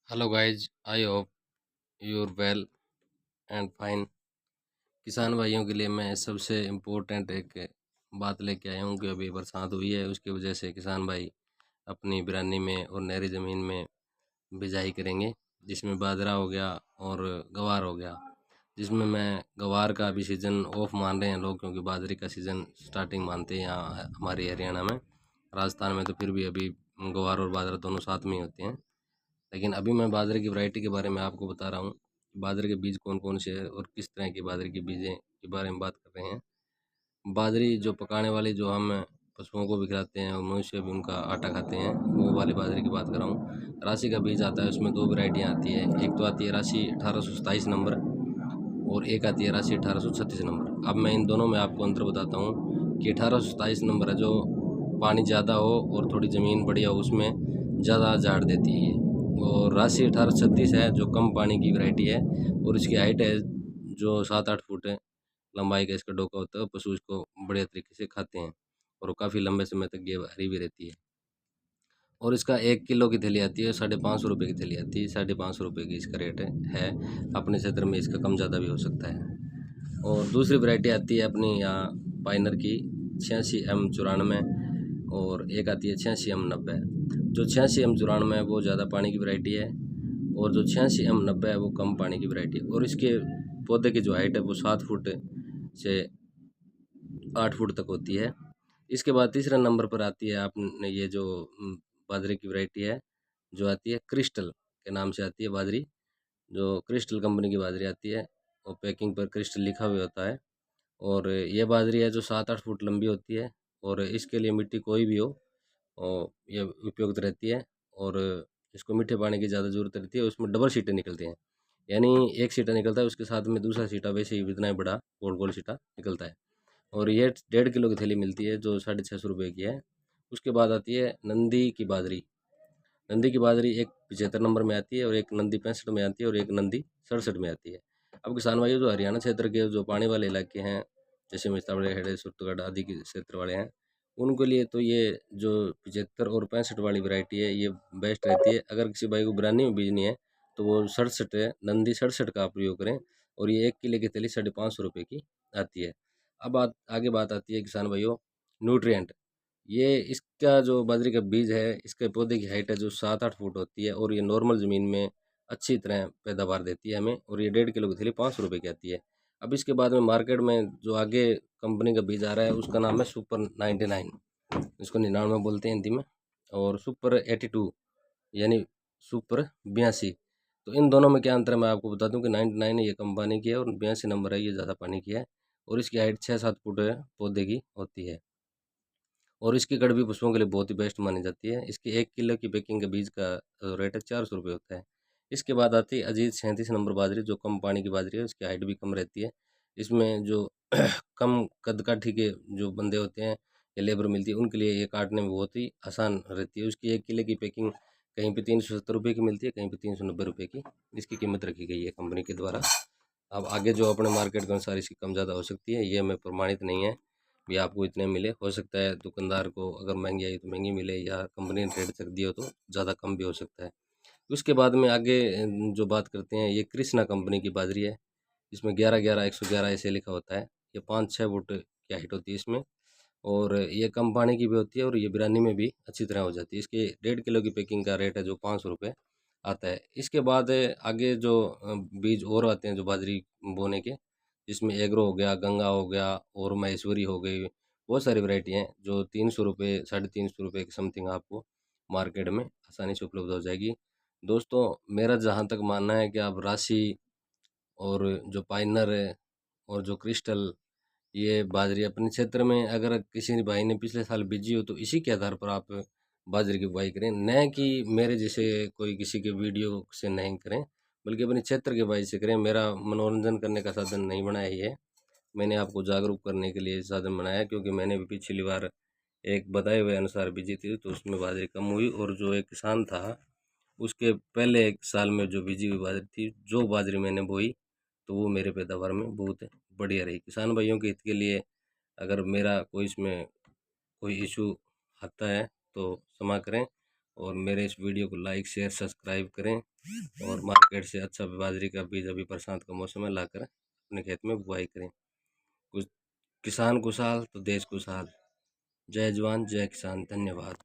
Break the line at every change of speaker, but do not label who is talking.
Hello guys, I hope you're well and fine. किसान भाइयों के लिए मैं सबसे इम्पोर्टेंट एक बात लेके आया हूँ कि अभी बरसात हुई है, उसकी वजह से किसान भाई अपनी बिरानी में और नहरी ज़मीन में बिजाई करेंगे, जिसमें बाजरा हो गया और गवार हो गया। जिसमें मैं गवार का अभी सीज़न ऑफ मान रहे हैं लोग, क्योंकि बाजरे का सीज़न स्टार्टिंग मानते हैं यहाँ हमारे हरियाणा में। राजस्थान में तो फिर भी अभी गवार और बाजरा दोनों साथ में ही होते हैं। लेकिन अभी मैं बाजरे की वैरायटी के बारे में आपको बता रहा हूँ। बाजरे के बीज कौन कौन से हैं और किस तरह की बाजरे की बीजें के बारे में बात कर रहे हैं। बाजरी जो पकाने वाली, जो हम पशुओं को भी खिलाते हैं और मनुष्य भी उनका आटा खाते हैं, वो वाली बाजरे की बात कर रहा हूँ। राशि का बीज आता है, उसमें दो वैरायटियाँ आती है। एक तो आती है राशि 1827 नंबर और एक आती है राशि 1836 नंबर। अब मैं इन दोनों में आपको अंतर बताता हूँ कि 1827 नंबर है जो पानी ज़्यादा हो और थोड़ी ज़मीन बढ़िया हो, उसमें ज़्यादा झाड़ देती है। और राशि 1836 है जो कम पानी की वैरायटी है और इसकी हाइट है जो 7-8 फुट है लंबाई का इसका डोका होता है। पशु इसको बढ़िया तरीके से खाते हैं और वो काफ़ी लंबे समय तक ये हरी भी रहती है। और इसका 1 किलो की थैली आती है, 550 रुपये की थैली आती है। 550 रुपये की इसका रेट है। अपने क्षेत्र में इसका कम ज़्यादा भी हो सकता है। और दूसरी वैरायटी आती है अपनी यहाँ पाइनर की 86M94, और एक आती है 86M90। जो 86M94 है वो ज़्यादा पानी की वैरायटी है और जो 86M90 है वो कम पानी की वैरायटी है। और इसके पौधे की जो हाइट है वो 7 फुट से 8 फुट तक होती है। इसके बाद तीसरे नंबर पर आती है आपने ये जो बाजरे की वैरायटी है, जो आती है क्रिस्टल के नाम से आती है बाजरी। जो क्रिस्टल कंपनी की बाजरी आती है और पैकिंग पर क्रिस्टल लिखा हुआ होता है। और ये बाजरी है जो 7-8 फुट लंबी होती है और इसके लिए मिट्टी कोई भी हो और ये उपयुक्त रहती है। और इसको मीठे पानी की ज़्यादा ज़रूरत रहती है। उसमें डबल सीटें निकलते हैं, यानी एक सीटा निकलता है उसके साथ में दूसरा सीटा वैसे ही इतना ही बड़ा गोल गोल सीटा निकलता है। और ये 1.5 किलो की थैली मिलती है जो 650 रुपये की है। उसके बाद आती है नंदी की बाजरी। नंदी की बाजरी एक 75 नंबर में आती है और एक नंदी 65 में आती है और एक नंदी 67 में आती है। अब किसान भाइयों, जो हरियाणा क्षेत्र के जो पानी वाले इलाके हैं, जैसे मिर्जापुर, हेड़े, सुरतगढ़ आदि के क्षेत्र वाले हैं, उनके लिए तो ये जो 75 और 65 वाली वैरायटी है ये बेस्ट रहती है। अगर किसी भाई को बिरानी में बीजनी है तो वो 67 है, नंदी 67 का प्रयोग करें। और ये 1 किलो की थैली 550 रुपये की आती है। अब आगे बात आती है किसान भाइयों न्यूट्रिएंट। ये इसका जो बाजरे का बीज है, इसके पौधे की हाइट है जो 7-8 फुट होती है और ये नॉर्मल ज़मीन में अच्छी तरह पैदावार देती है हमें। और ये 1.5 किलो की थैली 500 रुपये की आती है। अब इसके बाद में मार्केट में जो आगे कंपनी का बीज आ रहा है उसका नाम है सुपर 99, इसको 99 बोलते हैं हिंदी में, और सुपर 82 यानी सुपर 82। तो इन दोनों में क्या अंतर है मैं आपको बता दूं कि 99 ये कम पानी की है और 82 नंबर है ये ज़्यादा पानी की है। और इसकी हाइट 6-7 फुट पौधे की होती है और इसकी कड़वी पशुओं के लिए बहुत ही बेस्ट मानी जाती है। इसकी 1 किलो की पैकिंग के बीज का रेट है 400 रुपये होता है। इसके बाद आती है अजीत 37 नंबर बाजरी, जो कम पानी की बाजरी है, इसकी हाइट भी कम रहती है। इसमें जो कम कद काठी के जो बंदे होते हैं या लेबर मिलती है उनके लिए ये काटने में बहुत ही आसान रहती है। उसकी 1 किलो की पैकिंग कहीं पे 370 रुपये की मिलती है, कहीं पे 390 रुपये की इसकी कीमत रखी गई है कंपनी के द्वारा। अब आगे जो अपने मार्केट के अनुसार इसकी कम ज़्यादा हो सकती है, ये हमें प्रमाणित नहीं है भी आपको इतने मिले। हो सकता है दुकानदार को अगर महंगी आई तो महंगी मिले, या कंपनी ने रेट तक दिया तो ज़्यादा कम भी हो सकता है। उसके बाद में आगे जो बात करते हैं, ये कृष्णा कंपनी की बाजरी है। इसमें 11-11 111 ऐसे लिखा होता है। ये 5-6 फुट की हाइट होती है इसमें और ये कम पानी की भी होती है और ये बिरानी में भी अच्छी तरह हो जाती है। इसके 1.5 किलो की पैकिंग का रेट है जो 500 रुपये आता है। इसके बाद आगे जो बीज और आते हैं जो बाजरी बोने के, जिसमें एग्रो हो गया, गंगा हो गया और महेश्वरी हो गई। बहुत सारी वैरायटी हैं जो 300 रुपये 350 रुपये के समथिंग आपको मार्केट में आसानी से उपलब्ध हो जाएगी। दोस्तों, मेरा जहाँ तक मानना है कि आप राशि और जो पाइनर है और जो क्रिस्टल, ये बाजरी अपने क्षेत्र में अगर किसी भाई ने पिछले साल बीजी हो तो इसी के आधार पर आप बाजरे की बुआई करें, न कि मेरे जैसे कोई किसी के वीडियो से नहीं करें, बल्कि अपने क्षेत्र के बुआई से करें। मेरा मनोरंजन करने का साधन नहीं बनाया ये, मैंने आपको जागरूक करने के लिए साधन बनाया, क्योंकि मैंने भी पिछली बार एक बताए हुए अनुसार बीजी थी तो उसमें बाजरी कम हुई। और जो एक किसान था उसके पहले एक साल में जो बीजी हुई बाजरी थी, जो बाजरी मैंने बोई, तो वो मेरे पैदावार में बहुत बढ़िया रही। किसान भाइयों के हित के लिए अगर मेरा कोई इसमें कोई इशू आता है तो क्षमा करें। और मेरे इस वीडियो को लाइक शेयर सब्सक्राइब करें और मार्केट से अच्छा बाजरे का बीज अभी बरसात का मौसम है लाकर अपने खेत में बुआई करें। कुछ किसान खुशहाल तो देश खुशहाल। जय जवान जय किसान। धन्यवाद।